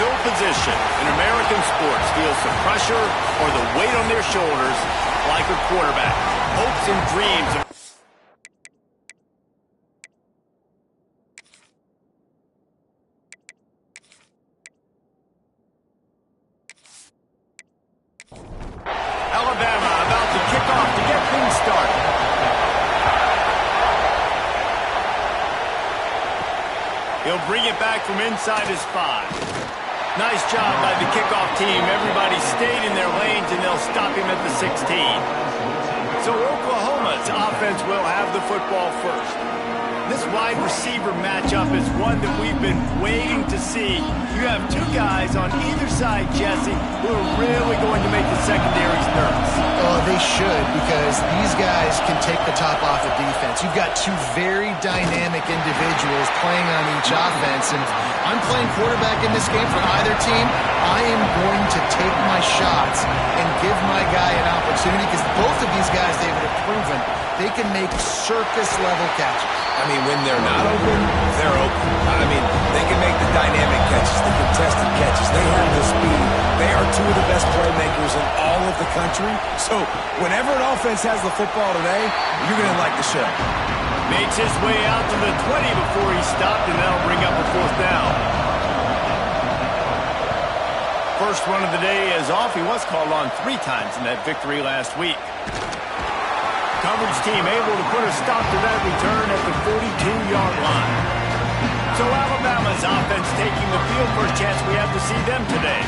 no position in American sports feels the pressure or the weight on their shoulders like a quarterback. Hopes and dreams of Alabama about to kick off to get things started. He'll bring it back from inside his 5. Nice job by the kickoff team. Everybody stayed in their lanes, and they'll stop him at the 16. So Oklahoma's offense will have the football first. This wide receiver matchup is one that we've been waiting to see. You have two guys on either side, Jesse, who are really going to make the secondaries nervous. Oh, they should, because these guys can take the top off of defense. You've got two very dynamic individuals playing on each offense, and I'm playing quarterback in this game for either team. I am going to take my shots and give my guy an opportunity, because both of these guys, David, have proven they can make circus-level catches. I mean, when they're not open, they're open. I mean, they can make the dynamic catches, the contested catches. They have the speed. They are two of the best playmakers in all of the country. So whenever an offense has the football today, you're going to like the show. Makes his way out to the 20 before he stopped, and that'll bring up a 4th down. First run of the day is off. He was called on 3 times in that victory last week. Coverage team able to put a stop to that return at the 42-yard line. So Alabama's offense taking the field. First chance we have to see them today.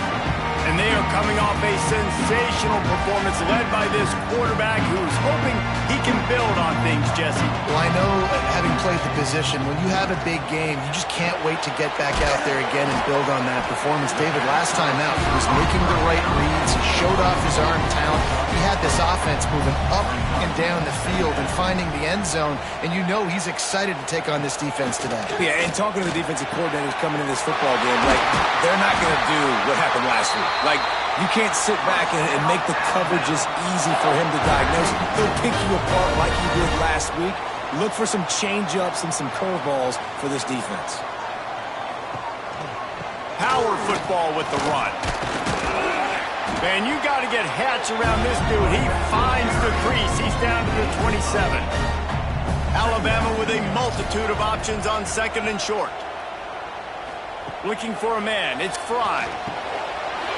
And they are coming off a sensational performance led by this quarterback who's hoping he can build on things, Jesse. Well, I know, having played the position, when you have a big game, you just can't wait to get back out there again and build on that performance. David, last time out, he was making the right reads. He showed off his arm talent. He had this offense moving up and down the field and finding the end zone, and you know he's excited to take on this defense today. Yeah, and talking to the defensive coordinators coming into this football game, like, they're not going to do what happened last week. Like, you can't sit back and make the coverages easy for him to diagnose. He'll pick you apart like he did last week. Look for some change-ups and some curveballs for this defense. Power football with the run. Man, you got to get Hatch around this dude. He finds the crease. He's down to the 27. Alabama with a multitude of options on 2nd and short. Looking for a man. It's Fry.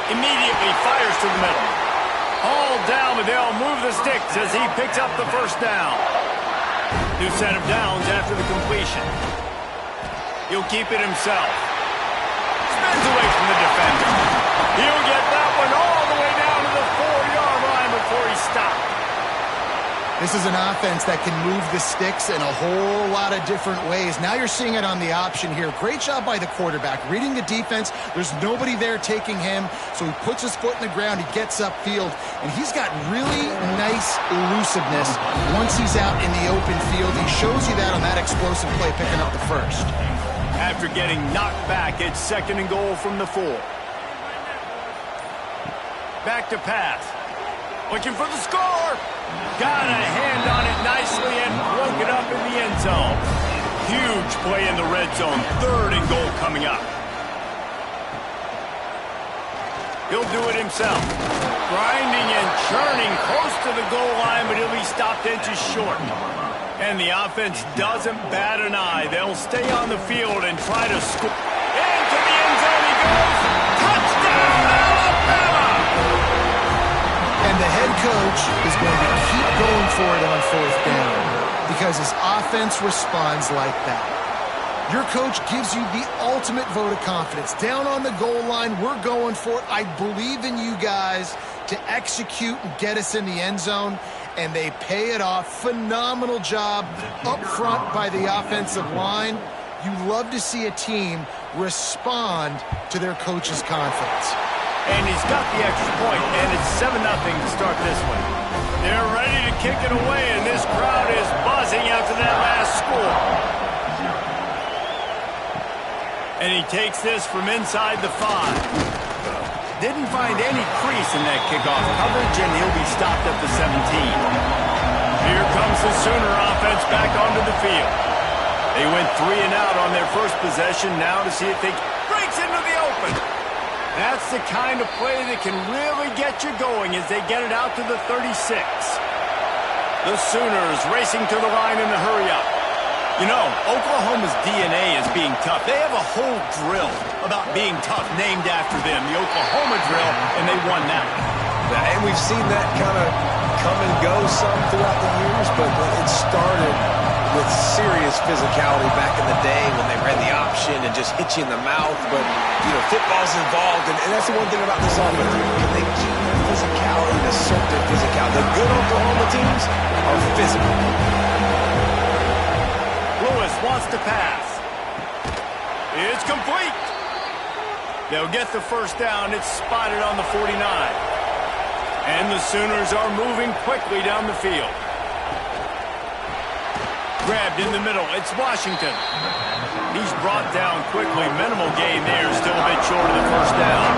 Immediately fires to the middle. All down, but they'll move the sticks as he picks up the 1st down. New set of downs after the completion. He'll keep it himself. Spins away from the defender. He'll get that one all the way down to the 4-yard line before he stopped. This is an offense that can move the sticks in a whole lot of different ways. Now you're seeing it on the option here. Great job by the quarterback. Reading the defense, there's nobody there taking him, so he puts his foot in the ground, he gets upfield, and he's got really nice elusiveness once he's out in the open field. He shows you that on that explosive play, picking up the 1st. After getting knocked back, it's 2nd and goal from the 4. Back to pass. Looking for the score. Got a hand on it nicely and broke it up in the end zone. Huge play in the red zone. 3rd and goal coming up. He'll do it himself. Grinding and churning close to the goal line, but he'll be stopped inches short. And the offense doesn't bat an eye. They'll stay on the field and try to score. Into the end zone he goes. Touchdown, Alabama! And the head coach is going to keep going for it on 4th down because his offense responds like that. Your coach gives you the ultimate vote of confidence. Down on the goal line, we're going for it. I believe in you guys to execute and get us in the end zone, and they pay it off. Phenomenal job up front by the offensive line. You love to see a team respond to their coach's confidence. And he's got the extra point, and it's 7-0 to start this one. They're ready to kick it away, and this crowd is buzzing after that last score. And he takes this from inside the 5. Didn't find any crease in that kickoff coverage, and he'll be stopped at the 17. Here comes the Sooner offense back onto the field. They went 3 and out on their first possession, now to see if they breaks into the open. That's the kind of play that can really get you going as they get it out to the 36. The Sooners racing to the line in a hurry up. You know, Oklahoma's DNA is being tough. They have a whole drill about being tough named after them, the Oklahoma drill, and they won that. And we've seen that kind of come and go some throughout the years, but it started with serious physicality back in the day when they ran the option and just hit you in the mouth. But, you know, football's involved, and that's the one thing about this offense. Can they keep their physicality and assert their physicality? The good Oklahoma teams are physical. Lewis wants to pass. It's complete. They'll get the first down. It's spotted on the 49. And the Sooners are moving quickly down the field. Grabbed in the middle. It's Washington. He's brought down quickly. Minimal gain there. Still a bit short of the first down.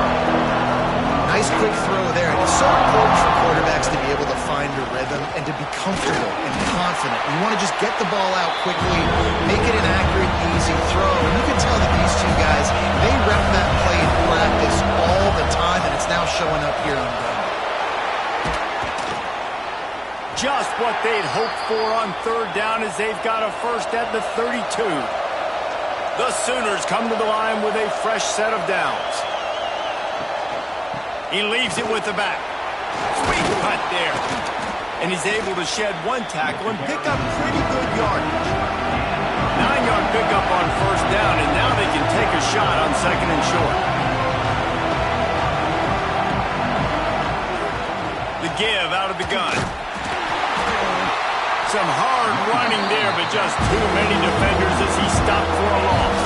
Nice quick throw there. And it's so important for quarterbacks to be able to find a rhythm and to be comfortable and confident. You want to just get the ball out quickly, make it an accurate, easy throw. And you can tell that these two guys, they rep that play in practice all the time, and it's now showing up here on game. Just what they'd hoped for on third down as they've got a first at the 32. The Sooners come to the line with a fresh set of downs. He leaves it with the back. Sweet cut there. And he's able to shed one tackle and pick up pretty good yardage. 9-yard pickup on first down, and now they can take a shot on second and short. The give out of the gun. Some hard running there, but just too many defenders as he stopped for a loss.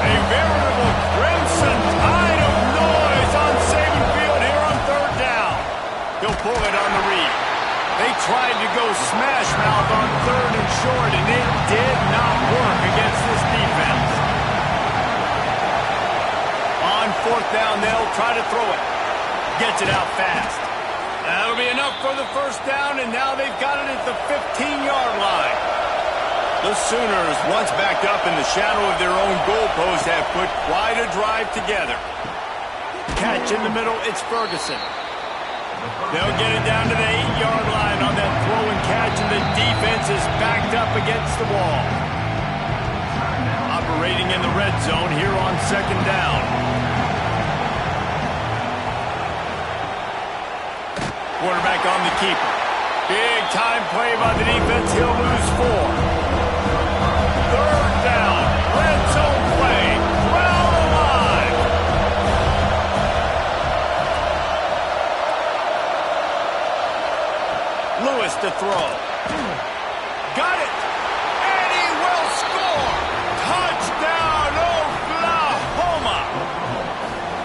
A veritable crimson tide of noise on Saban Field here on third down. He'll pull it on the read. They tried to go smash mouth on third and short, and it did not work against this defense. On fourth down, they'll try to throw it. Gets it out fast. That'll be enough for the first down, and now they've got it at the 15-yard line. The Sooners, once backed up in the shadow of their own goalpost, have put quite a drive together. Catch in the middle, it's Ferguson. They'll get it down to the 8-yard line on that throw and catch, and the defense is backed up against the wall. Operating in the red zone here on second down. Quarterback on the keeper. Big time play by the defense. He'll lose 4. Third down. Red zone play. Well alive. Lewis to throw. Got it. And he will score. Touchdown, Oklahoma.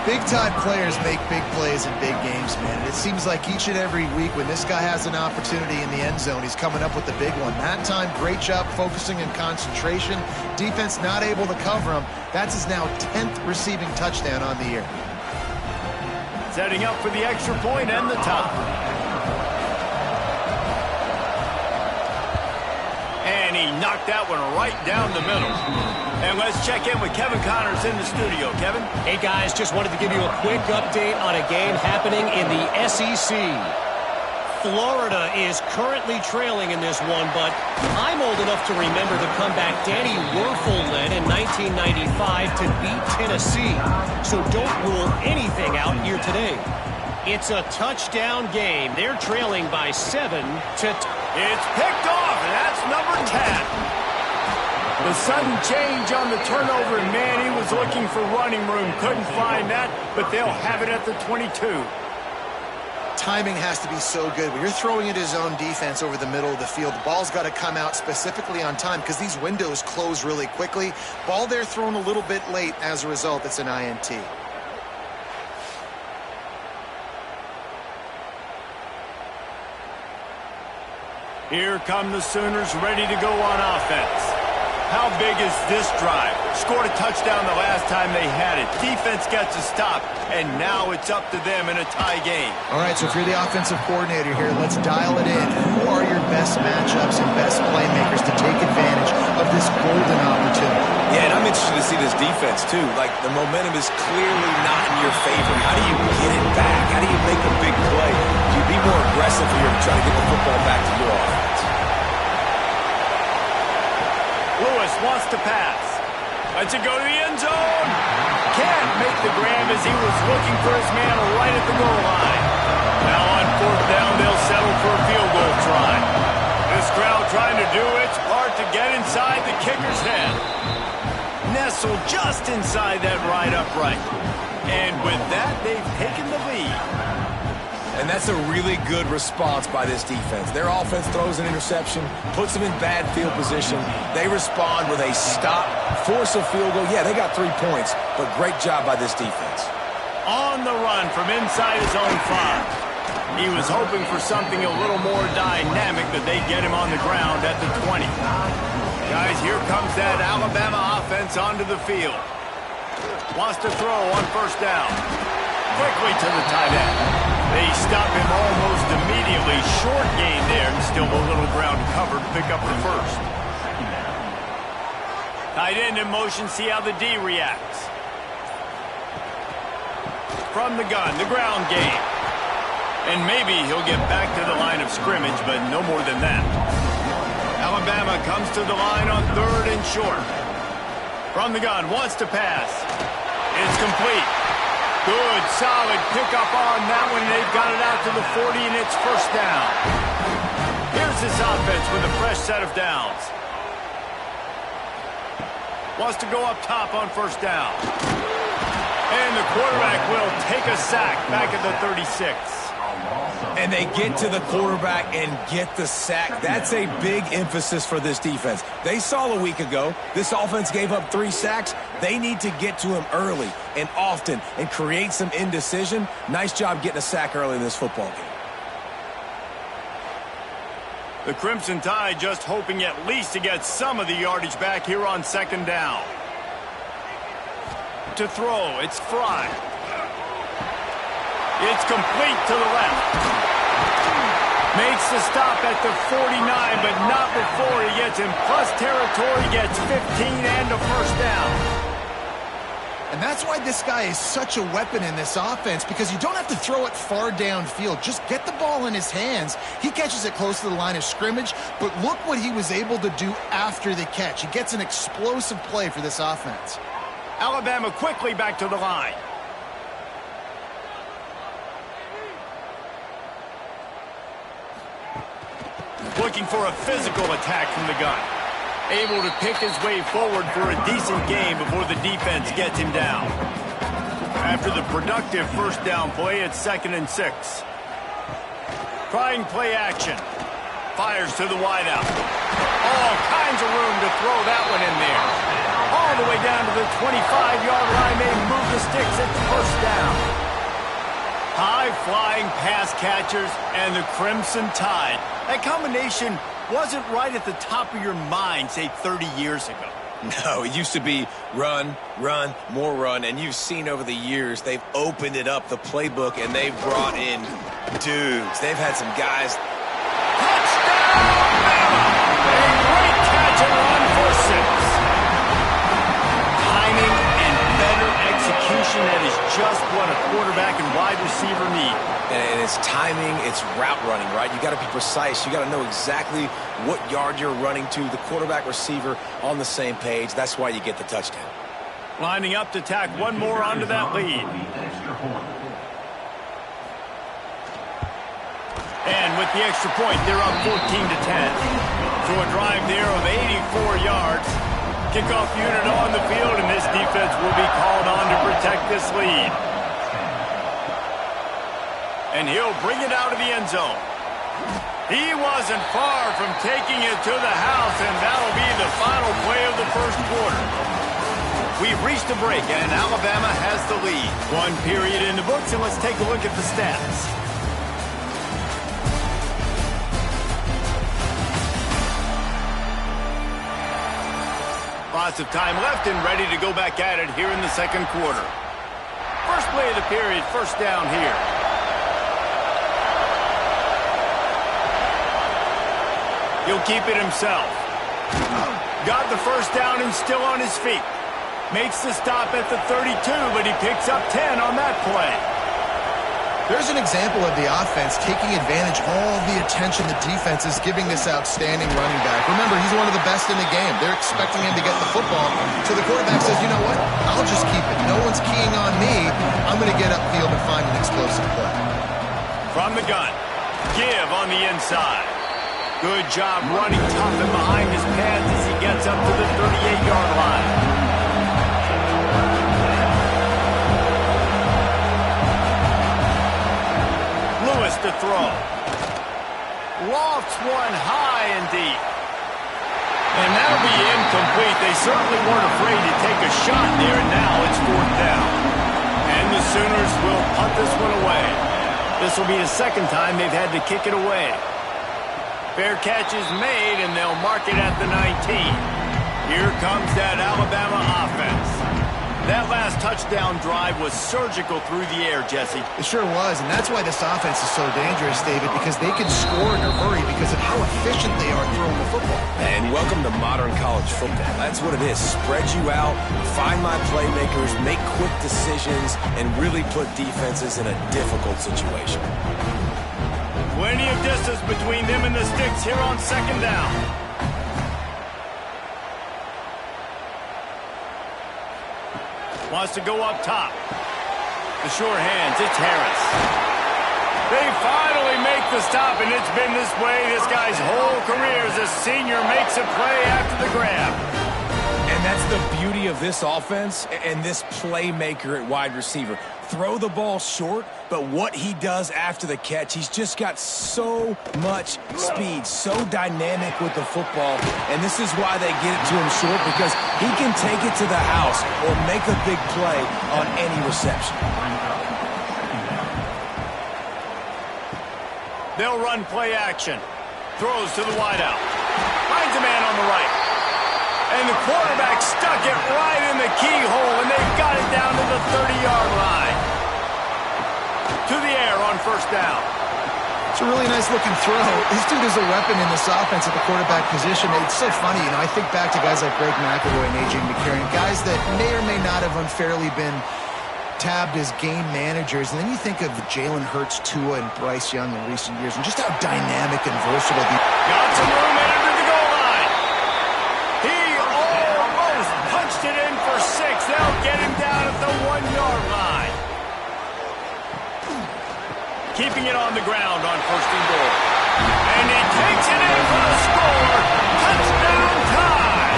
Big-time players make big plays in big games, man. It seems like each and every week when this guy has an opportunity in the end zone, he's coming up with the big one. That time, great job focusing and concentration. Defense not able to cover him. That's his now 10th receiving touchdown on the year. Setting up for the extra point and the top. And he knocked that one right down the middle. And let's check in with Kevin Connors in the studio. Kevin? Hey, guys, just wanted to give you a quick update on a game happening in the SEC. Florida is currently trailing in this one, but I'm old enough to remember the comeback Danny Wuerffel led in 1995 to beat Tennessee. So don't rule anything out here today. It's a touchdown game. They're trailing by 7 to... It's picked off, and that's number 10. The sudden change on the turnover, and man, he was looking for running room. Couldn't find that, but they'll have it at the 22. Timing has to be so good. When you're throwing at his own defense over the middle of the field, the ball's got to come out specifically on time because these windows close really quickly. Ball there thrown a little bit late. As a result, it's an INT. Here come the Sooners ready to go on offense. How big is this drive? Scored a touchdown the last time they had it. Defense gets a stop, and now it's up to them in a tie game. All right, so if you're the offensive coordinator here, let's dial it in. Who are your best matchups and best playmakers to take advantage of this golden opportunity? Yeah, and I'm interested to see this defense, too. Like, the momentum is clearly not in your favor. How do you get it back? How do you make a big play? Do you be more aggressive here to try to get the football back to your offense? Lewis wants to pass. Lets it go to the end zone. Can't make the grab as he was looking for his man right at the goal line. Now on fourth down, they'll settle for a field goal try. This crowd trying to do its part to get inside the kicker's head. Nestled just inside that right upright. And with that, they've taken the lead. And that's a really good response by this defense. Their offense throws an interception, puts them in bad field position. They respond with a stop, force a field goal. Yeah, they got 3 points, but great job by this defense. On the run from inside his own 5. He was hoping for something a little more dynamic, that they'd get him on the ground at the 20. Guys, here comes that Alabama offense onto the field. Wants to throw on first down. Quickly to the tight end. They stop him almost immediately. Short gain there, and still a little ground covered to pick up the first. Tight end in motion, see how the D reacts. From the gun, the ground game. And maybe he'll get back to the line of scrimmage, but no more than that. Alabama comes to the line on 3rd and short. From the gun, wants to pass. It's complete. Good, solid pickup on that one. They've got it out to the 40, and it's first down. Here's this offense with a fresh set of downs. Wants to go up top on first down. And the quarterback will take a sack back at the 36. And they get to the quarterback and get the sack. That's a big emphasis for this defense. They saw a week ago, this offense gave up 3 sacks. They need to get to him early and often and create some indecision. Nice job getting a sack early in this football game. The Crimson Tide just hoping at least to get some of the yardage back here on 2nd down. To throw, it's Fry. It's complete to the left. Makes the stop at the 49, but not before he gets in plus territory, gets 15 and a first down. And that's why this guy is such a weapon in this offense, because you don't have to throw it far downfield. Just get the ball in his hands. He catches it close to the line of scrimmage, but look what he was able to do after the catch. He gets an explosive play for this offense. Alabama quickly back to the line. Looking for a physical attack from the gun. Able to pick his way forward for a decent game before the defense gets him down. After the productive first down play, it's 2nd and 6. Trying play action. Fires to the wideout. All kinds of room to throw that one in there. All the way down to the 25-yard line. They move the sticks. It's first down. High-flying pass catchers and the Crimson Tide. That combination wasn't right at the top of your mind, say, 30 years ago. No, it used to be run, run, more run, and you've seen over the years they've opened it up, the playbook, and they've brought in dudes. They've had some guys. Touchdown, Alabama! A great catch and run for 6. Timing and better execution, that is just what a quarterback and wide receiver need. And it's timing, it's route running, right? You got to be precise. You got to know exactly what yard you're running to. The quarterback, receiver on the same page. That's why you get the touchdown. Lining up to tack one more onto that lead. And with the extra point, they're up 14-10. So a drive there of 84 yards. Kickoff unit on the field, and this defense will be called on to protect this lead. And he'll bring it out of the end zone. He wasn't far from taking it to the house, and that'll be the final play of the first quarter. We've reached a break, and Alabama has the lead. 1 period in the books, and let's take a look at the stats. Lots of time left and ready to go back at it here in the second quarter. First play of the period, first down here. He'll keep it himself. Got the first down and still on his feet. Makes the stop at the 32, but he picks up 10 on that play. There's an example of the offense taking advantage of all the attention the defense is giving this outstanding running back. Remember, he's one of the best in the game. They're expecting him to get the football. So the quarterback says, you know what? I'll just keep it. No one's keying on me. I'm going to get upfield and find an explosive play. From the gun, give on the inside. Good job running tough and behind his pads as he gets up to the 38-yard line. To throw. Lofts one high and deep. And that'll be incomplete. They certainly weren't afraid to take a shot there, and now it's 4th down. And the Sooners will punt this one away. This will be the second time they've had to kick it away. Fair catch is made, and they'll mark it at the 19. Here comes that Alabama offense. That last touchdown drive was surgical through the air, Jesse. It sure was, and that's why this offense is so dangerous, David, because they can score in a hurry because of how efficient they are throwing the football. And welcome to modern college football. That's what it is. Spread you out, find my playmakers, make quick decisions, and really put defenses in a difficult situation. Plenty of distance between them and the sticks here on 2nd down. Wants to go up top. The sure hands, it's Harris. They finally make the stop, and it's been this way this guy's whole career as a senior makes a play after the grab. And that's the beauty of this offense and this playmaker at wide receiver. Throw the ball short, but what he does after the catch, he's just got so much speed, so dynamic with the football, and this is why they get it to him short, because he can take it to the house or make a big play on any reception. They'll run play action. Throws to the wideout. Finds a man on the right. And the quarterback stuck it right in the keyhole, and they've got it down to the 30-yard line. To the air on 1st down. It's a really nice-looking throw. This dude is a weapon in this offense at the quarterback position. It's so funny, I think back to guys like Greg McElroy and A.J. McCarron, guys that may or may not have unfairly been tabbed as game managers. And then you think of Jalen Hurts, Tua, and Bryce Young in recent years, and just how dynamic and versatile the... Got some room under the goal line. He almost punched it in for 6. They'll get him down at the 1-yard line. Keeping it on the ground on 1st and goal. And he takes it in for the score. Touchdown tie.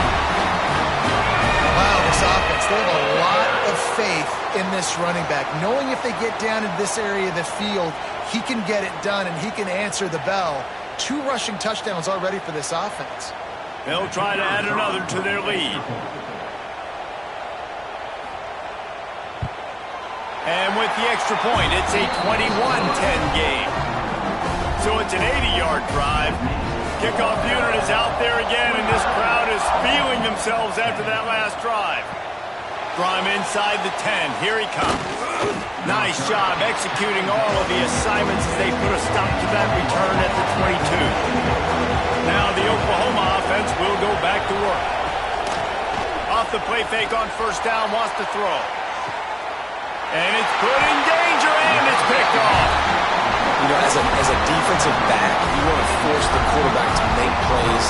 Wow, this offense, they have a lot of faith in this running back, knowing if they get down in this area of the field, he can get it done and he can answer the bell. 2 rushing touchdowns already for this offense. They'll try to add another to their lead. And with the extra point, it's a 21-10 game. So it's an 80-yard drive. Kickoff unit is out there again, and this crowd is feeling themselves after that last drive. Draw him inside the 10. Here he comes. Nice job executing all of the assignments as they put a stop to that return at the 22. Now the Oklahoma offense will go back to work. Off the play fake on 1st down, wants to throw. And it's put in danger, and it's picked off. You know, as a defensive back, you want to force the quarterback to make plays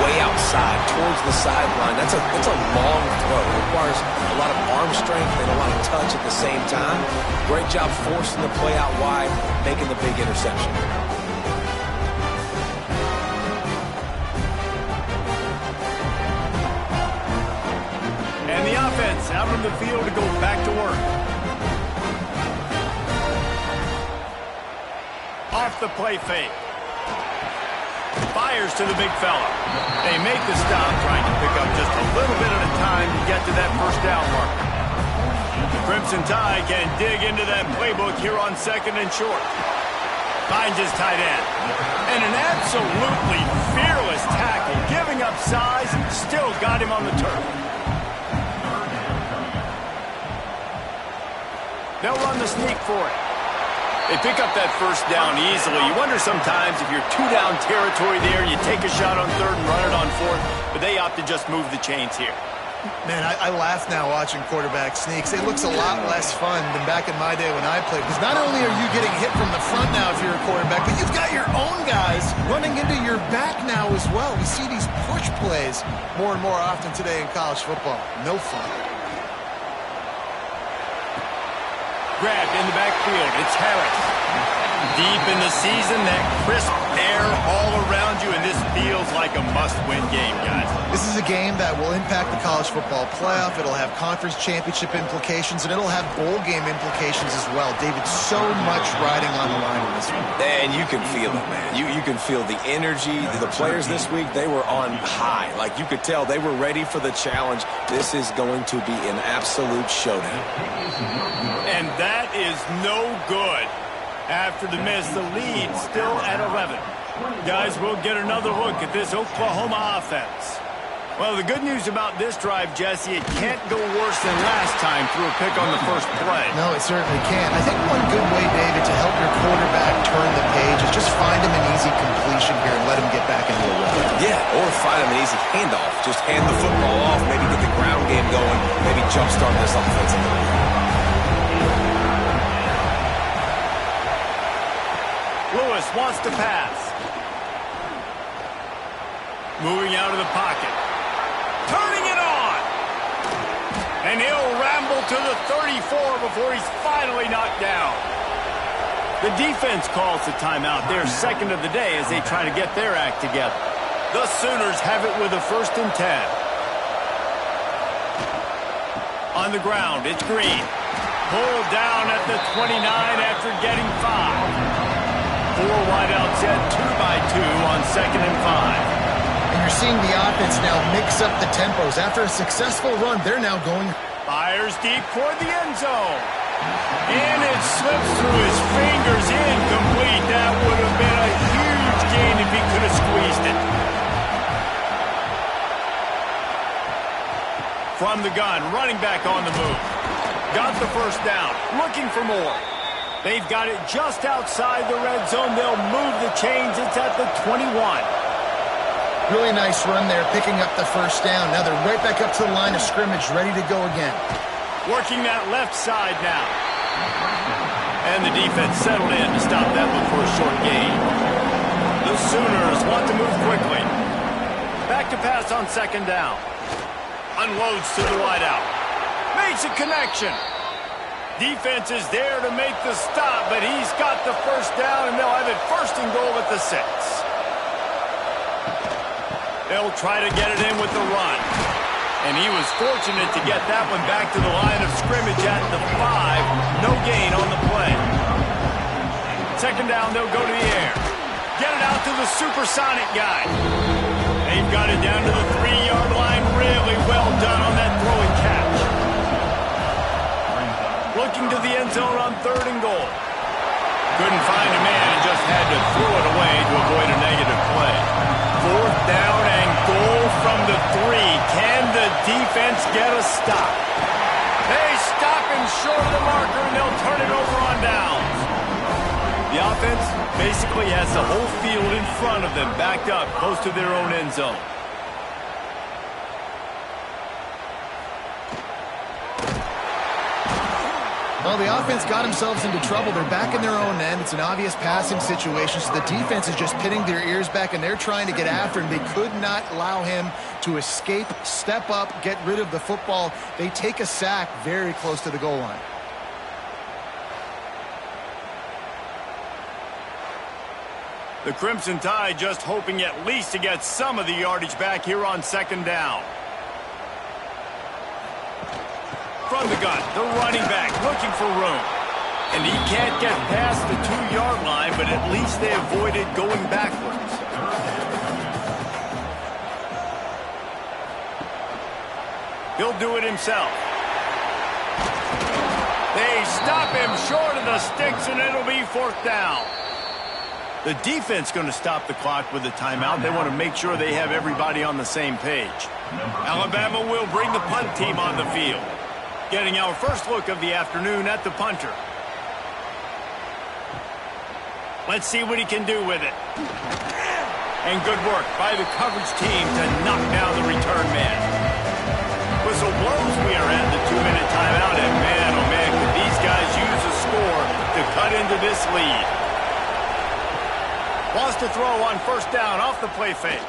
way outside, towards the sideline. That's a long throw. It requires a lot of arm strength and a lot of touch at the same time. Great job forcing the play out wide, making the big interception. And the offense out on the field to go back to work. Off the play fake. Fires to the big fella. They make the stop, trying to pick up just a little bit at a time to get to that 1st down mark. Crimson Tide can dig into that playbook here on 2nd and short. Finds his tight end. And an absolutely fearless tackle, giving up size, still got him on the turf. They'll run the sneak for it. They pick up that 1st down easily. You wonder sometimes if you're 2 down territory there, you take a shot on 3rd and run it on 4th, but they opt to just move the chains here. Man, I laugh now watching quarterback sneaks. It looks a lot less fun than back in my day when I played. Because not only are you getting hit from the front now if you're a quarterback, but you've got your own guys running into your back now as well. We see these push plays more and more often today in college football. No fun. Grabbed in the backfield. It's Harris. Deep in the season, that crisp air all around you, and this feels like a must-win game, guys. This is a game that will impact the college football playoff. It'll have conference championship implications, and it'll have bowl game implications as well. David, so much riding on the line in this one. And you can feel it, man. You can feel the energy. The players this week, they were on high. Like, you could tell they were ready for the challenge. This is going to be an absolute showdown. And that is no good. After the miss, the lead still at 11. Guys, we'll get another look at this Oklahoma offense. Well, the good news about this drive, Jesse, it can't go worse than last time through a pick on the first play. No, it certainly can't. I think one good way, David, to help your quarterback turn the page is just find him an easy completion here and let him get back into a rhythm. Yeah, or find him an easy handoff. Just hand the football off, maybe get the ground game going, maybe jumpstart this offense a little bit. Lewis wants to pass. Moving out of the pocket. Turning it on. And he'll ramble to the 34 before he's finally knocked down. The defense calls the timeout. They're second of the day as they try to get their act together. The Sooners have it with a 1st and 10. On the ground, it's Green. Pulled down at the 29 after getting 5. 4 wideouts set, 2-by-2 on 2nd and 5. And you're seeing the offense now mix up the tempos. After a successful run, they're now going. Fires deep toward the end zone. And it slips through his fingers, incomplete. That would have been a huge gain if he could have squeezed it. From the gun, running back on the move. Got the first down, looking for more. They've got it just outside the red zone. They'll move the chains. It's at the 21. Really nice run there, picking up the first down. Now they're right back up to the line of scrimmage, ready to go again. Working that left side now. And the defense settled in to stop that one for a short gain. The Sooners want to move quickly. Back to pass on 2nd down. Unloads to the wideout. Makes a connection. Defense is there to make the stop, but he's got the first down, and they'll have it 1st and goal at the 6. They'll try to get it in with the run. And he was fortunate to get that one back to the line of scrimmage at the 5. No gain on the play. 2nd down, they'll go to the air. Get it out to the supersonic guy. They've got it down to the 3-yard line. Really well done on that throw and catch. Looking to the end zone on 3rd and goal. Couldn't find a man and just had to throw it away to avoid a negative play. 4th down and goal from the 3. Can the defense get a stop? They stop him short of the marker, and they'll turn it over on downs. The offense basically has the whole field in front of them, backed up close to their own end zone. Well, the offense got themselves into trouble. They're back in their own end. It's an obvious passing situation, so the defense is just pinning their ears back, and they're trying to get after him. They could not allow him to escape, step up, get rid of the football. They take a sack very close to the goal line. The Crimson Tide just hoping at least to get some of the yardage back here on 2nd down. From the gun, the running back looking for room. And he can't get past the 2-yard line, but at least they avoided going backwards. He'll do it himself. They stop him short of the sticks, and it'll be 4th down. The defense going to stop the clock with a timeout. They want to make sure they have everybody on the same page. Alabama will bring the punt team on the field. Getting our first look of the afternoon at the punter. Let's see what he can do with it. And good work by the coverage team to knock down the return man. With close we are at the 2-minute timeout. And man, oh man, could these guys use a score to cut into this lead. Wants to throw on first down off the play fake.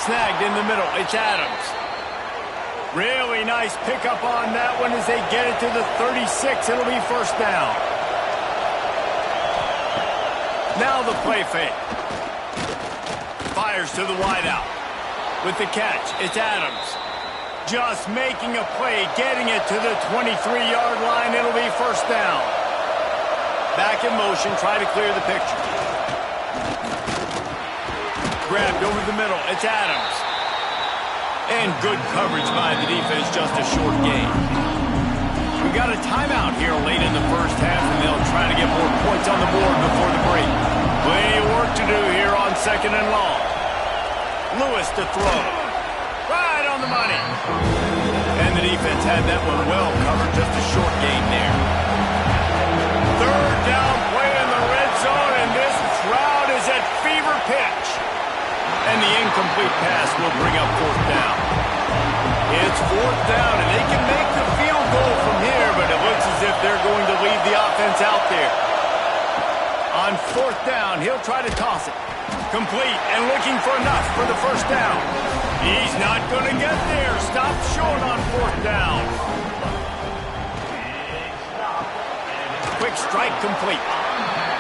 Snagged in the middle. It's Adams. Really nice pickup on that one as they get it to the 36. It'll be first down. Now the play fake. Fires to the wideout. With the catch, it's Adams. Just making a play, getting it to the 23-yard line. It'll be first down. Back in motion, try to clear the picture. Grabbed over the middle, it's Adams. And good coverage by the defense, just a short gain. We got a timeout here late in the first half, and they'll try to get more points on the board before the break. Plenty of work to do here on 2nd and long. Lewis to throw. Right on the money. And the defense had that one well covered, just a short gain there. 3rd down play in the red zone, and this crowd is at fever pitch. And the incomplete pass will bring up 4th down. It's 4th down, and they can make the field goal from here, but it looks as if they're going to leave the offense out there. On 4th down, he'll try to toss it. Complete and looking for enough for the first down. He's not going to get there. Stop short on 4th down. Quick strike complete.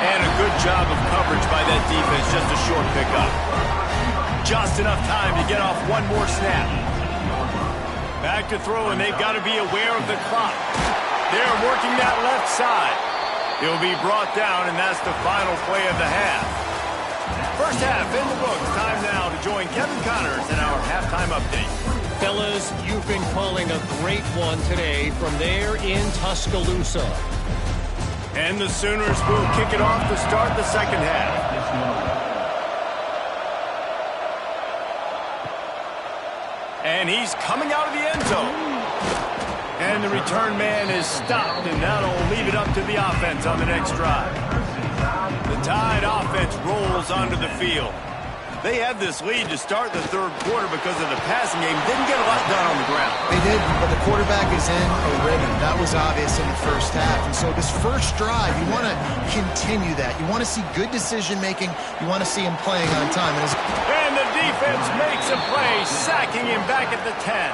And a good job of coverage by that defense. Just a short pickup. Just enough time to get off one more snap. Back to throw, and they've got to be aware of the clock. They're working that left side. He'll be brought down, and that's the final play of the half. First half in the books. Time now to join Kevin Connors in our halftime update. Fellas, you've been calling a great one today from there in Tuscaloosa. And the Sooners will kick it off to start the second half. And he's coming out of the end zone. And the return man is stopped, and that'll leave it up to the offense on the next drive. The Tide offense rolls onto the field. They had this lead to start the 3rd quarter because of the passing game. Didn't get a lot done on the ground. They did, but the quarterback is in a rhythm. That was obvious in the first half. And so this first drive, you want to continue that. You want to see good decision-making. You want to see him playing on time. And the defense makes a play, sacking him back at the 10.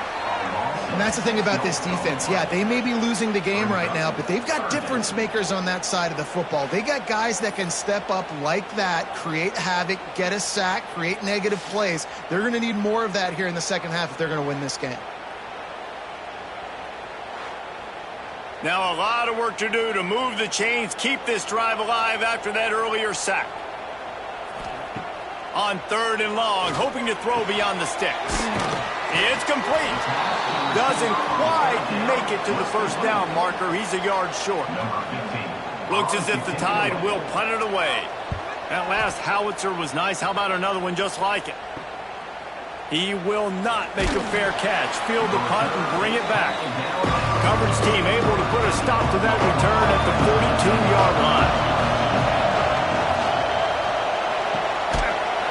And that's the thing about this defense. Yeah, they may be losing the game right now, but they've got difference makers on that side of the football. They got guys that can step up like that, create havoc, get a sack, create negative plays. They're going to need more of that here in the second half if they're going to win this game. Now a lot of work to do to move the chains, keep this drive alive after that earlier sack. On 3rd and long, hoping to throw beyond the sticks. It's complete. Doesn't quite make it to the first down marker. He's a yard short. Looks as if the Tide will punt it away. That last howitzer was nice. How about another one just like it? He will not make a fair catch. Field the punt and bring it back. Coverage team able to put a stop to that return at the 42-yard line.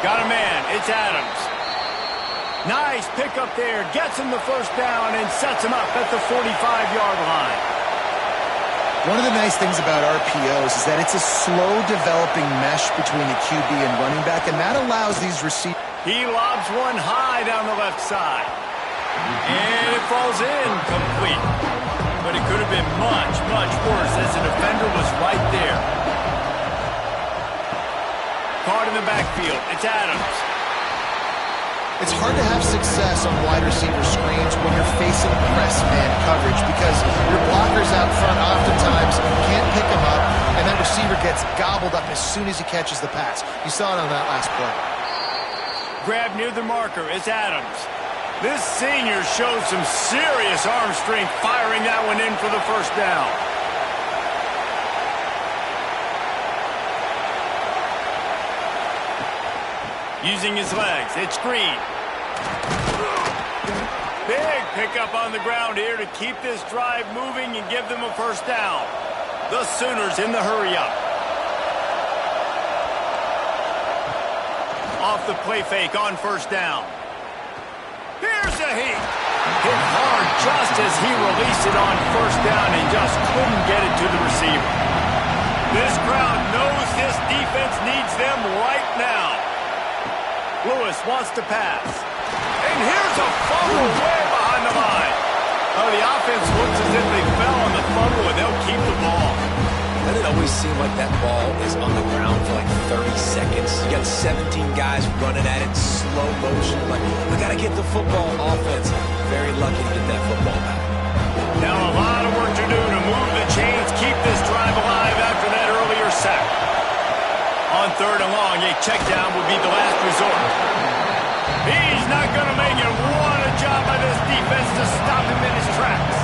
Got a man. It's Adams. Nice pickup there. Gets him the first down and sets him up at the 45-yard line. One of the nice things about RPOs is that it's a slow-developing mesh between the QB and running back, and that allows these receivers. He lobs one high down the left side. And it falls in complete. But it could have been much, much worse as the defender was right there. Caught in the backfield. It's Adams. It's hard to have success on wide receiver screens when you're facing press man coverage because your blockers out front oftentimes can't pick him up, and that receiver gets gobbled up as soon as he catches the pass. You saw it on that last play. Grab near the marker. It's Adams. This senior showed some serious arm strength firing that one in for the first down. Using his legs, it's Green. Big pickup on the ground here to keep this drive moving and give them a first down. The Sooners in the hurry-up. Off the play fake on first down. Here's a heat. hit hard just as he released it on first down and just couldn't get it to the receiver. This crowd knows this defense needs them right now. Lewis wants to pass. And here's a fumble way behind the line. Oh, the offense looks as if they fell on the fumble, and they'll keep the ball. Doesn't it always seem like that ball is on the ground for like 30 seconds? You got 17 guys running at it, slow motion. Like, we got to get the football. Offense very lucky to get that football back. Now a lot of work to do to move the chains, keep this drive alive after that earlier sack. On third and long, a check down would be the last resort. He's not going to make it. What a job by this defense to stop him in his tracks.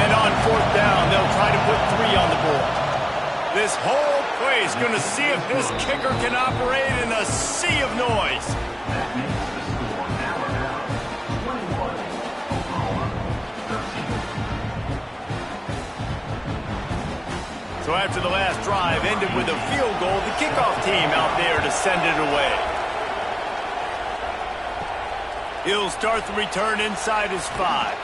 And on fourth down, they'll try to put 3 on the board. This whole play is going to see if this kicker can operate in a sea of noise. So after the last drive ended with a field goal, the kickoff team out there to send it away. He'll start the return inside his 5.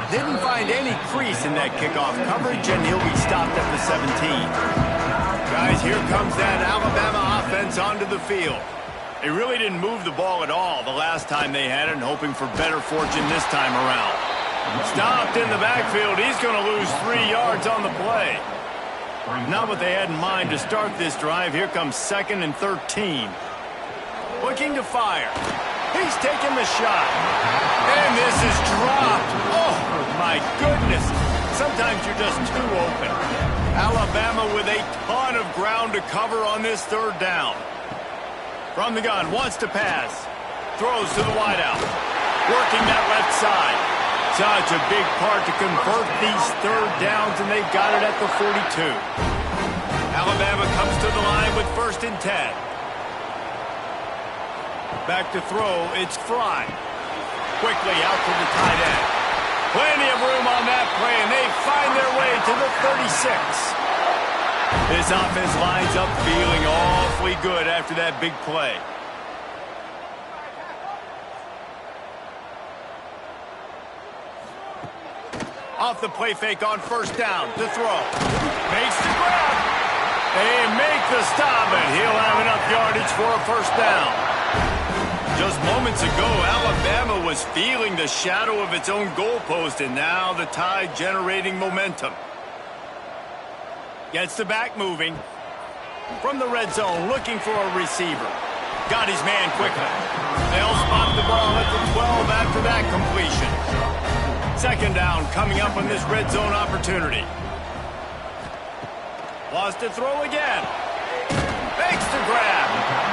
Didn't find any crease in that kickoff coverage, and he'll be stopped at the 17. Guys, here comes that Alabama offense onto the field. They really didn't move the ball at all the last time they had it, and hoping for better fortune this time around. Stopped in the backfield. He's going to lose 3 yards on the play. Not what they had in mind to start this drive. Here comes 2nd and 13. Looking to fire. He's taking the shot. And this is dropped. Oh, my goodness. Sometimes you're just too open. Alabama with a ton of ground to cover on this third down. From the gun, wants to pass. Throws to the wideout. Working that left side. Such a big part to convert these third downs, and they've got it at the 42. Alabama comes to the line with 1st and 10. Back to throw, it's Fry. Quickly out to the tight end. Plenty of room on that play, and they find their way to the 36. This offense lines up feeling awfully good after that big play. Off the play fake on first down. The throw. Makes the grab. They make the stop, and he'll have enough yardage for a first down. Just moments ago, Alabama was feeling the shadow of its own goalpost, and now the Tide generating momentum. Gets the back moving. From the red zone, looking for a receiver. Got his man quickly. They'll spot the ball at the 12 after that completion. 2nd down coming up on this red zone opportunity. Lost to throw again. Makes the grab.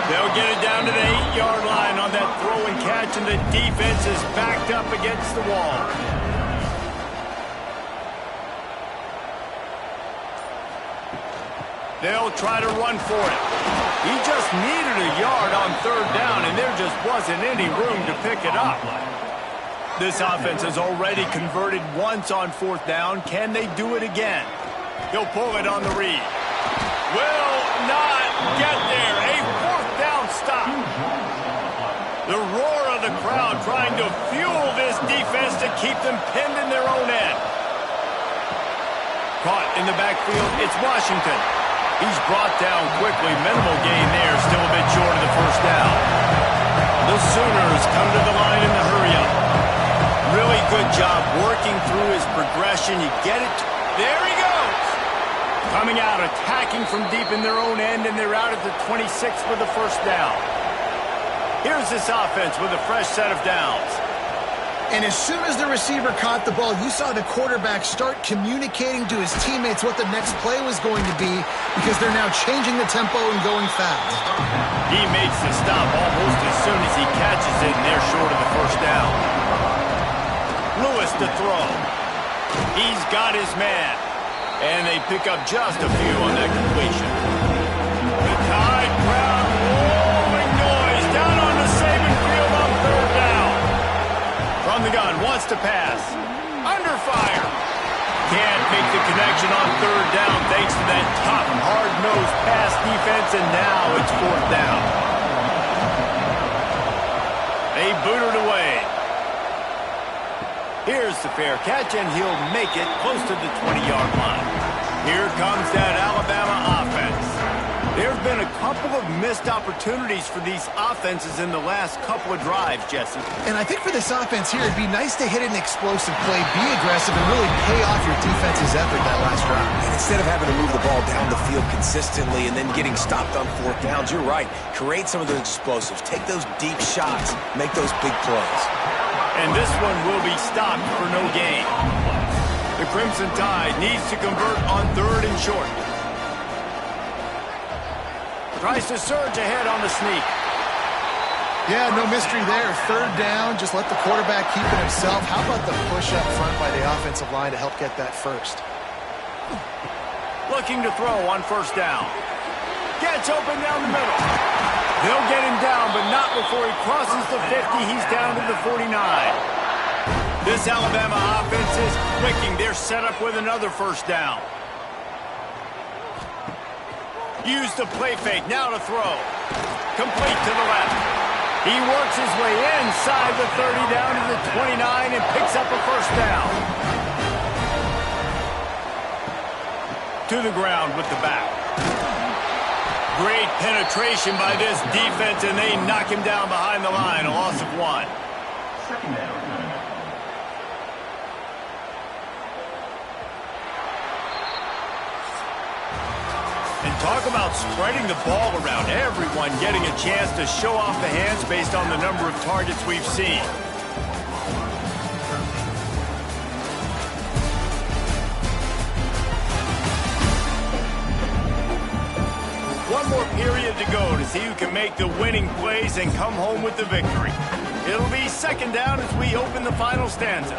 They'll get it down to the 8-yard line on that throw and catch, and the defense is backed up against the wall. They'll try to run for it. He just needed a yard on third down, and there just wasn't any room to pick it up. This offense has already converted once on 4th down. Can they do it again? He'll pull it on the read. Will not get there. A 4th down stop. The roar of the crowd trying to fuel this defense to keep them pinned in their own end. Caught in the backfield, it's Washington. He's brought down quickly. Minimal gain there, still a bit short of the first down. The Sooners come to the line in the hurry-up. Really good job working through his progression. You get it. There he goes. Coming out, attacking from deep in their own end, and they're out at the 26 for the first down. Here's this offense with a fresh set of downs. And as soon as the receiver caught the ball, you saw the quarterback start communicating to his teammates what the next play was going to be, because they're now changing the tempo and going fast. He makes the stop almost as soon as he catches it, and they're short of the first down. Lewis to throw. He's got his man. And they pick up just a few on that completion. The Tide crowd rolling noise down on the Saban field on third down. From the gun, wants to pass. Under fire. Can't make the connection on third down thanks to that tough, hard-nosed pass defense, and now it's 4th down. They boot it away. Here's the fair catch, and he'll make it close to the 20-yard line. Here comes that Alabama offense. There have been a couple of missed opportunities for these offenses in the last couple of drives, Jesse. And I think for this offense here, it'd be nice to hit an explosive play, be aggressive, and really pay off your defense's effort that last drive. And instead of having to move the ball down the field consistently and then getting stopped on fourth downs, you're right. Create some of those explosives. Take those deep shots. Make those big plays. And this one will be stopped for no gain. The Crimson Tide needs to convert on 3rd and short. Tries to surge ahead on the sneak. Yeah, no mystery there. 3rd down, just let the quarterback keep it himself. How about the push up front by the offensive line to help get that first? Looking to throw on 1st down. Gets open down the middle. They'll get him down, but not before he crosses the 50. He's down to the 49. This Alabama offense is clicking. They're set up with another 1st down. Use the play fake, now to throw. Complete to the left. He works his way inside the 30 down to the 29 and picks up a 1st down. To the ground with the back. Great penetration by this defense, and they knock him down behind the line, a loss of 1. 2nd down. And talk about spreading the ball around. Everyone getting a chance to show off the hands based on the number of targets we've seen. One more period to go to see who can make the winning plays and come home with the victory. It'll be 2nd down as we open the final stanza.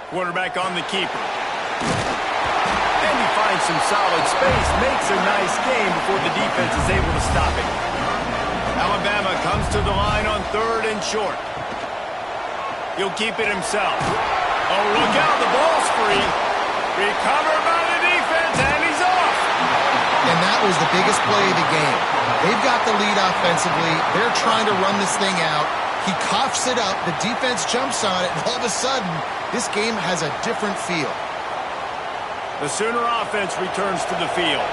Quarterback on the keeper. And he finds some solid space, makes a nice game before the defense is able to stop it. Alabama comes to the line on 3rd and short. He'll keep it himself. Oh, look out, the ball's free. Recovered by the defense, and he's off. And that was the biggest play of the game. They've got the lead offensively. They're trying to run this thing out. He coughs it up, the defense jumps on it, and all of a sudden, this game has a different feel. The Sooner offense returns to the field.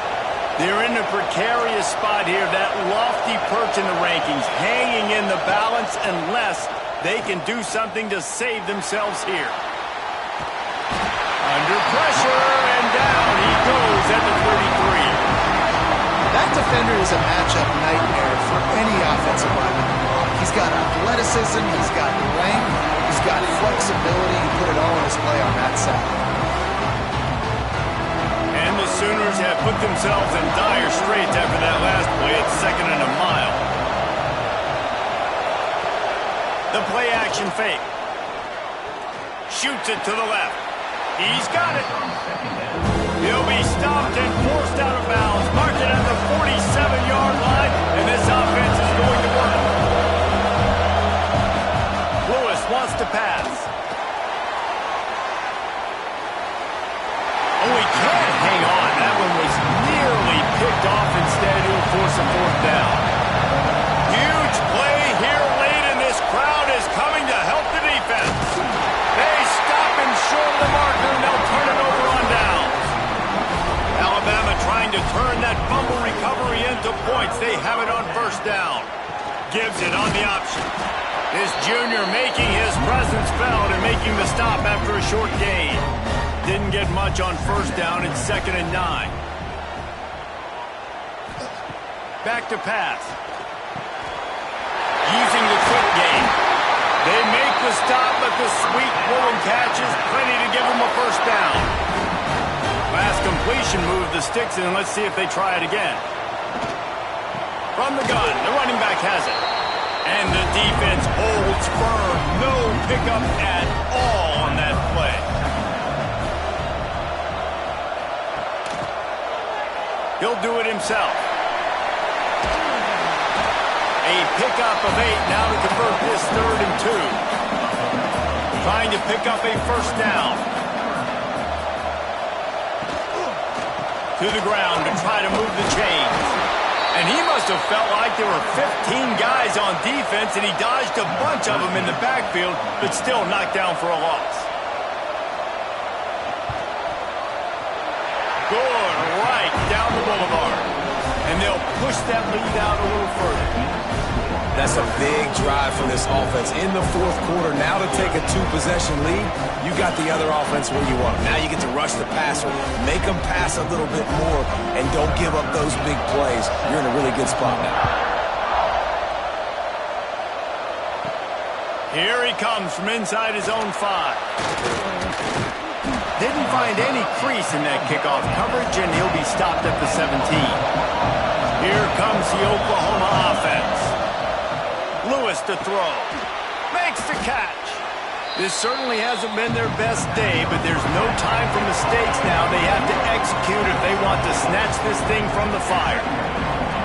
They're in a precarious spot here, that lofty perch in the rankings, hanging in the balance unless they can do something to save themselves here. Under pressure, and down he goes at the 33. That defender is a matchup nightmare for any offensive lineman. He's got athleticism, he's got length, he's got flexibility. He put it all on display on that side. And the Sooners have put themselves in dire straits after that last play. It's 2nd and a mile. The play action fake. Shoots it to the left. He's got it. He'll be stopped and forced out of bounds. Marked it at the 47-yard line, and this offense is going to work. Lewis wants to pass. Oh, he can't hang on. That one was nearly picked off. Instead, he'll force a 4th down. Huge play here late, and this crowd is coming to help the defense. They stop him short of the marker, and they'll turn it over on downs. Alabama trying to turn that fumble recovery into points. They have it on 1st down. Gives it on the option. This junior making his presence felt and making the stop after a short gain. Didn't get much on 1st down. It's 2nd and 9. Back to pass. Using the quick game. They make the stop, but the sweet pulling catch is plenty to give them a 1st down. Last completion moved the sticks, and let's see if they try it again. From the gun, the running back has it. And the defense holds firm. No pickup at all on that play. He'll do it himself. A pickup of 8 now to convert this 3rd and 2. Trying to pick up a 1st down. To the ground to try to move the chains. And he must have felt like there were 15 guys on defense, and he dodged a bunch of them in the backfield, but still knocked down for a loss. Good right down the boulevard. And they'll push that lead out a little further. That's a big drive for this offense in the fourth quarter. Now to take a two-possession lead, you got the other offense where you want them. Now you get to rush the passer, make them pass a little bit more, and don't give up those big plays. You're in a really good spot now. Here he comes from inside his own 5. Didn't find any crease in that kickoff coverage, and he'll be stopped at the 17. Here comes the Oklahoma offense. Lewis to throw. Makes the catch. This certainly hasn't been their best day, but there's no time for mistakes now. They have to execute if they want to snatch this thing from the fire.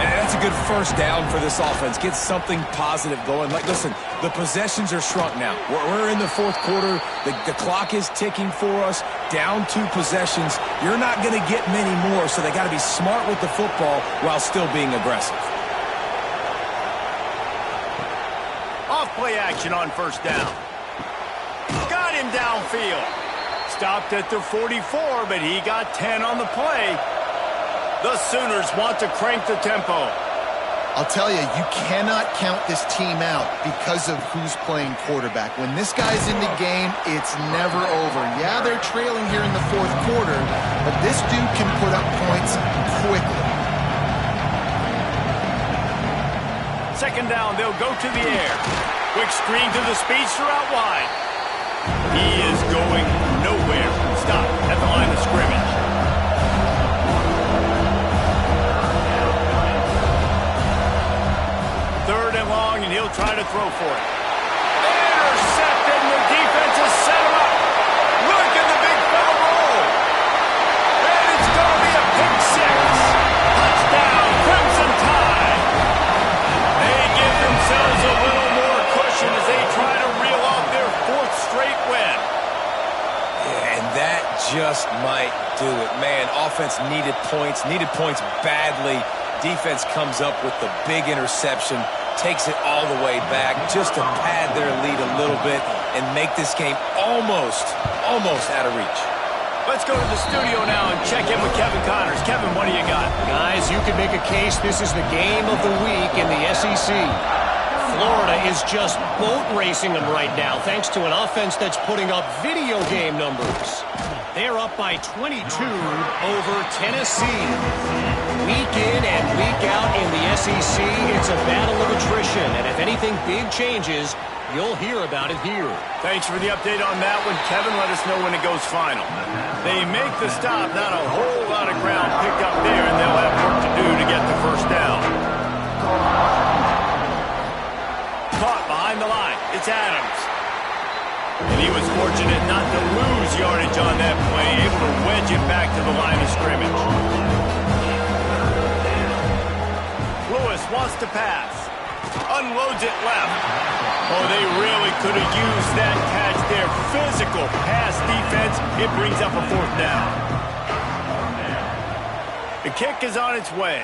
And that's a good first down for this offense. Get something positive going. Like, listen, the possessions are shrunk now. We're in the fourth quarter. The clock is ticking for us. Down 2 possessions. You're not going to get many more, so they got to be smart with the football while still being aggressive. Off-play action on first down. Got him downfield. Stopped at the 44, but he got 10 on the play. The Sooners want to crank the tempo. I'll tell you, you cannot count this team out because of who's playing quarterback. When this guy's in the game, it's never over. Yeah, they're trailing here in the fourth quarter, but this dude can put up points quickly. Second down, they'll go to the air. Quick screen to the speedster out wide. He is going nowhere. Stop at the line of scrimmage. Third and long, and he'll try to throw for it. Intercepted, and the defense has set him up. Look at the big fella roll. And it's going to be a pick 6. Touchdown, Crimson Tide. They give themselves a little more cushion as they try to reel off their 4th straight win. Yeah, and that just might do it. Man, offense needed points badly. Defense comes up with the big interception, takes it all the way back just to pad their lead a little bit and make this game almost out of reach. Let's go to the studio now and check in with Kevin Connors. Kevin, what do you got? Guys, you can make a case this is the game of the week in the SEC. Florida is just boat racing them right now, thanks to an offense that's putting up video game numbers. They're up by 22 over Tennessee. Week in and week out in the SEC, it's a battle of attrition, and if anything big changes, you'll hear about it here. Thanks for the update on that one, Kevin. Let us know when it goes final. They make the stop, not a whole lot of ground picked up there, and they'll have work to do to get the first down. Caught behind the line. It's Adams. And he was fortunate not to lose yardage on that play, able to wedge it back to the line of scrimmage. Lewis wants to pass. Unloads it left. Oh, they really could have used that catch there. Physical pass defense. It brings up a 4th down. The kick is on its way.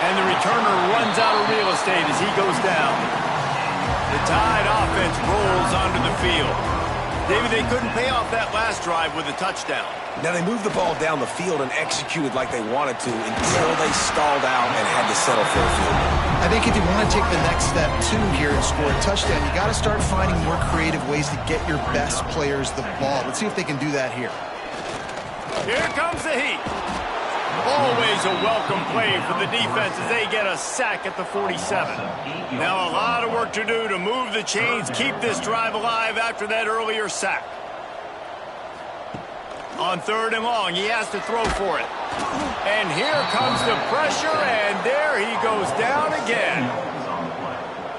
And the returner runs out of real estate as he goes down. The Tide offense rolls onto the field. David, they couldn't pay off that last drive with a touchdown. Now, they moved the ball down the field and executed like they wanted to until they stalled out and had to settle for a field goal. I think if you want to take the next step, too, here and score a touchdown, you got to start finding more creative ways to get your best players the ball. Let's see if they can do that here. Here comes the heat. Always a welcome play for the defense as they get a sack at the 47. Now a lot of work to do to move the chains, keep this drive alive after that earlier sack. On 3rd and long, he has to throw for it. And here comes the pressure, and there he goes down again.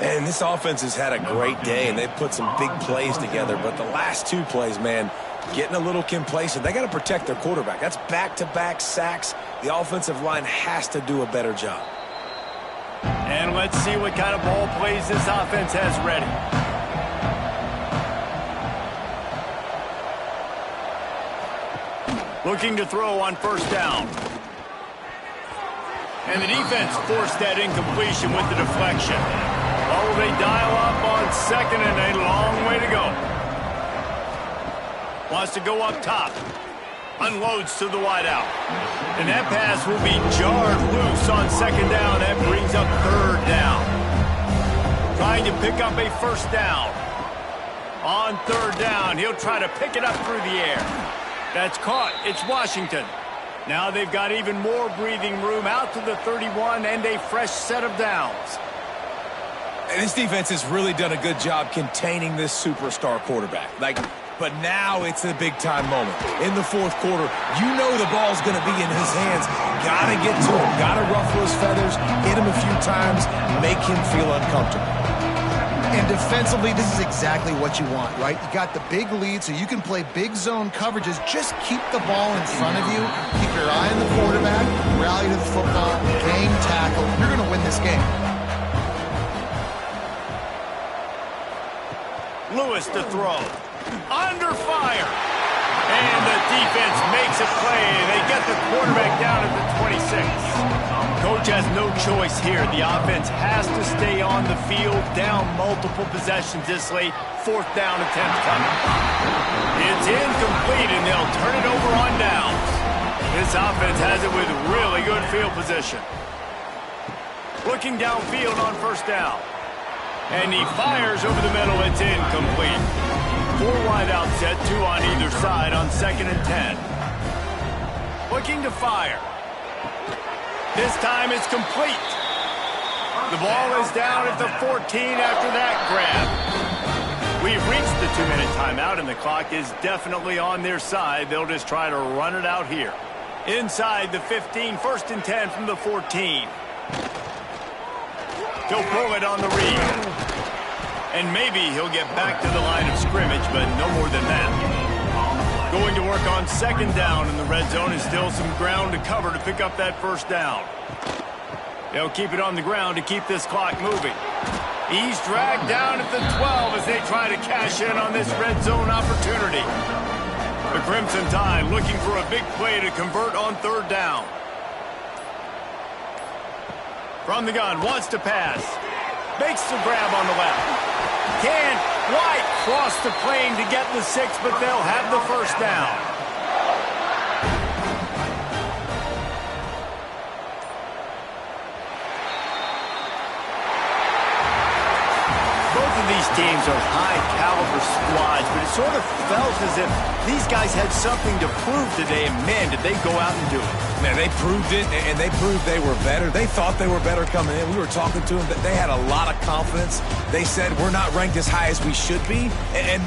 And this offense has had a great day, and they've put some big plays together. But the last 2 plays, man, getting a little complacent. They got to protect their quarterback. That's back-to-back sacks. The offensive line has to do a better job. And let's see what kind of ball plays this offense has ready. Looking to throw on first down. And the defense forced that incompletion with the deflection. Oh, they dial up on second and a long way to go. Wants to go up top. Unloads to the wideout. And that pass will be jarred loose on second down. That brings up third down. Trying to pick up a first down. On third down, he'll try to pick it up through the air. That's caught. It's Washington. Now they've got even more breathing room out to the 31 and a fresh set of downs. And this defense has really done a good job containing this superstar quarterback. But now it's a big-time moment. In the fourth quarter, you know the ball's going to be in his hands. Got to get to him. Got to ruffle his feathers, hit him a few times, make him feel uncomfortable. And defensively, this is exactly what you want, right? You got the big lead, so you can play big zone coverages. Just keep the ball in front of you. Keep your eye on the quarterback. Rally to the football. Game tackle. You're going to win this game. Lewis to throw. Under fire. And the defense makes a play. They get the quarterback down at the 26. Coach has no choice here. The offense has to stay on the field, down multiple possessions this late. Fourth down attempt coming. It's incomplete, and they'll turn it over on downs. This offense has it with really good field position. Looking downfield on first down. And he fires over the middle. It's incomplete. 4 wide out set, 2 on either side on 2nd and 10. Looking to fire. This time it's complete. The ball is down at the 14 after that grab. We've reached the 2-minute timeout, and the clock is definitely on their side. They'll just try to run it out here. Inside the 15, 1st and 10 from the 14. He'll pull it on the read. And maybe he'll get back to the line of scrimmage, but no more than that. Going to work on 2nd down in the red zone, and still some ground to cover to pick up that first down. They'll keep it on the ground to keep this clock moving. He's dragged down at the 12 as they try to cash in on this red zone opportunity. The Crimson Tide looking for a big play to convert on 3rd down. From the gun, wants to pass. Makes the grab on the left. Can't quite cross the plane to get the 6, but they'll have the first down. Both of these teams are high-caliber squads, but it sort of felt as if these guys had something to prove today, and man, did they go out and do it. Man, they proved it, and they proved they were better. They thought they were better coming in. We were talking to them. They had a lot of confidence. They said, we're not ranked as high as we should be, and